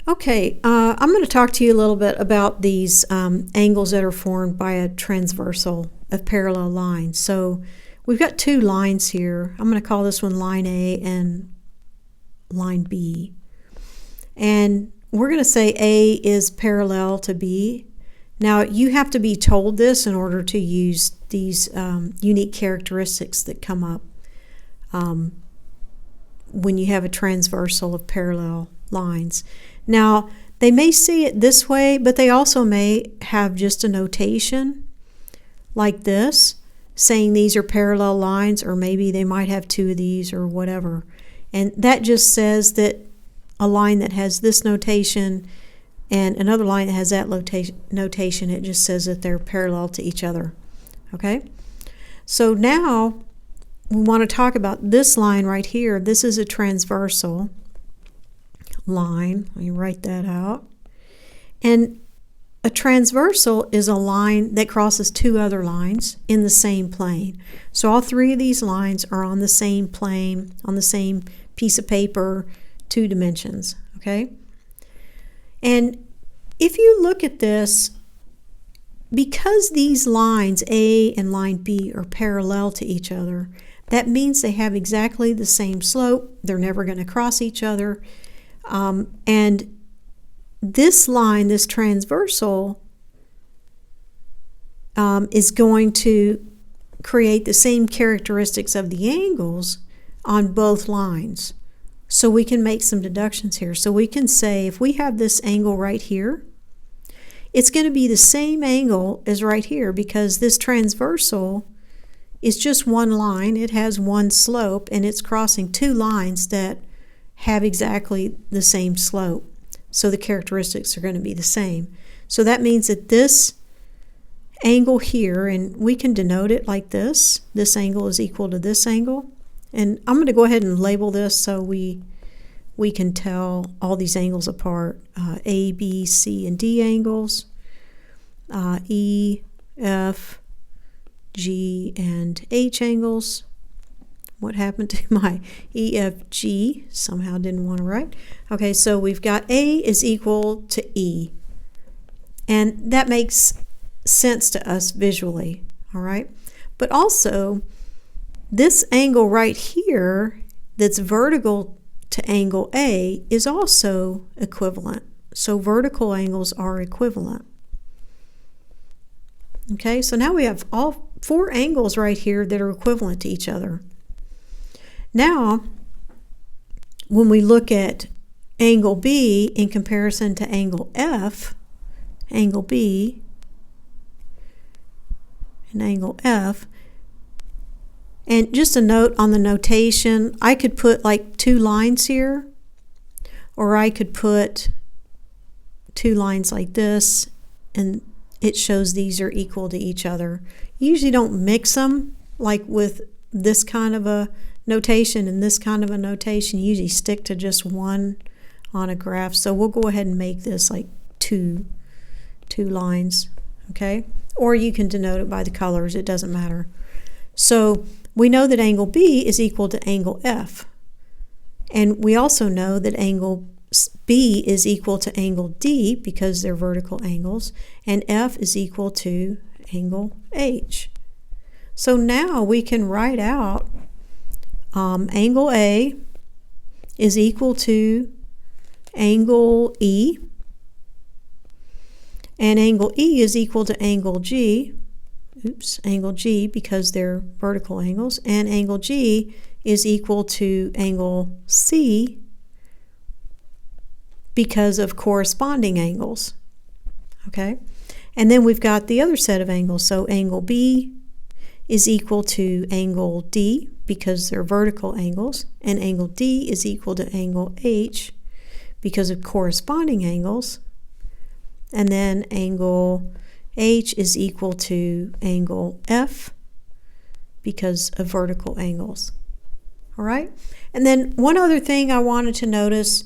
Okay, I'm going to talk to you a little bit about these angles that are formed by a transversal of parallel lines. So we've got two lines here. I'm going to call this one line A and line B. And we're going to say A is parallel to B. Now you have to be told this in order to use these unique characteristics that come up when you have a transversal of parallel lines. Now, they may see it this way, but they also may have just a notation like this, saying these are parallel lines, or maybe they might have two of these or whatever. And that just says that a line that has this notation and another line that has that notation, it just says that they're parallel to each other. Okay? So now we want to talk about this line right here. This is a transversal line. Let me write that out. And a transversal is a line that crosses two other lines in the same plane. So all three of these lines are on the same plane, on the same piece of paper, 2 dimensions. Okay? And if you look at this, because these lines A and line B are parallel to each other, that means they have exactly the same slope. They're never going to cross each other. And this line, this transversal, is going to create the same characteristics of the angles on both lines. So we can make some deductions here. So we can say if we have this angle right here, it's going to be the same angle as right here, because this transversal is just one line. It has one slope, and it's crossing two lines that have exactly the same slope. So the characteristics are going to be the same. So that means that this angle here, and we can denote it like this angle is equal to this angle. And I'm going to go ahead and label this so we can tell all these angles apart. A, B, C, and D angles. E, F, G, and H angles. What happened to my EFG? Somehow didn't want to write. Okay, so we've got A is equal to E. And that makes sense to us visually, all right? But also, this angle right here that's vertical to angle A is also equivalent. So vertical angles are equivalent. Okay, so now we have all 4 angles right here that are equivalent to each other. Now, when we look at angle B in comparison to angle F, angle B and angle F, and just a note on the notation, I could put like 2 lines here, or I could put 2 lines like this, and it shows these are equal to each other. You usually don't mix them like with this kind of a notation and this kind of a notation. You usually stick to just one on a graph. So we'll go ahead and make this like two lines, okay? Or you can denote it by the colors, it doesn't matter. So we know that angle B is equal to angle F. And we also know that angle B is equal to angle D because they're vertical angles, and F is equal to angle H. So now we can write out angle A is equal to angle E, and angle E is equal to angle G, angle G because they're vertical angles, and angle G is equal to angle C because of corresponding angles, okay? And then we've got the other set of angles, so angle B is equal to angle D because they're vertical angles, and angle D is equal to angle H because of corresponding angles, and then angle H is equal to angle F because of vertical angles. All right? And then one other thing I want you to notice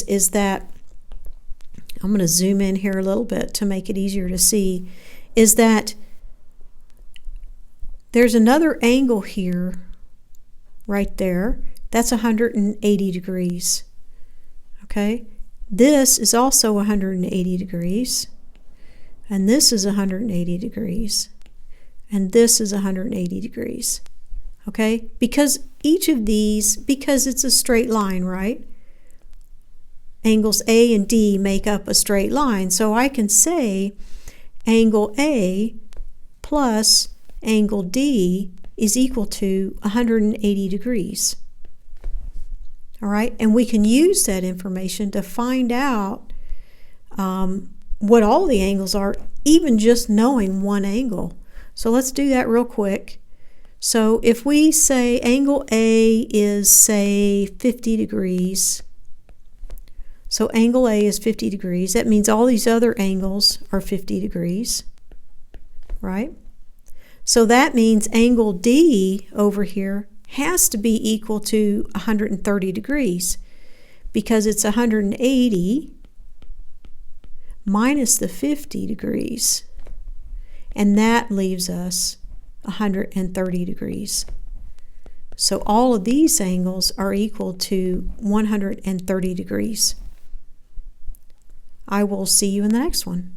is that, I'm going to zoom in here a little bit to make it easier to see, is that there's another angle here, right there. That's 180 degrees. Okay, this is also 180 degrees, and this is 180 degrees, and this is 180 degrees. Okay, because each of these, because it's a straight line, right? Angles A and D make up a straight line, so I can say angle A plus angle D is equal to 180 degrees. All right, and we can use that information to find out what all the angles are, even just knowing one angle. So let's do that real quick. So if we say angle A is, say, 50 degrees, so angle A is 50 degrees, that means all these other angles are 50 degrees, right? So that means angle D over here has to be equal to 130 degrees, because it's 180 minus the 50 degrees, and that leaves us 130 degrees. So all of these angles are equal to 130 degrees. I will see you in the next one.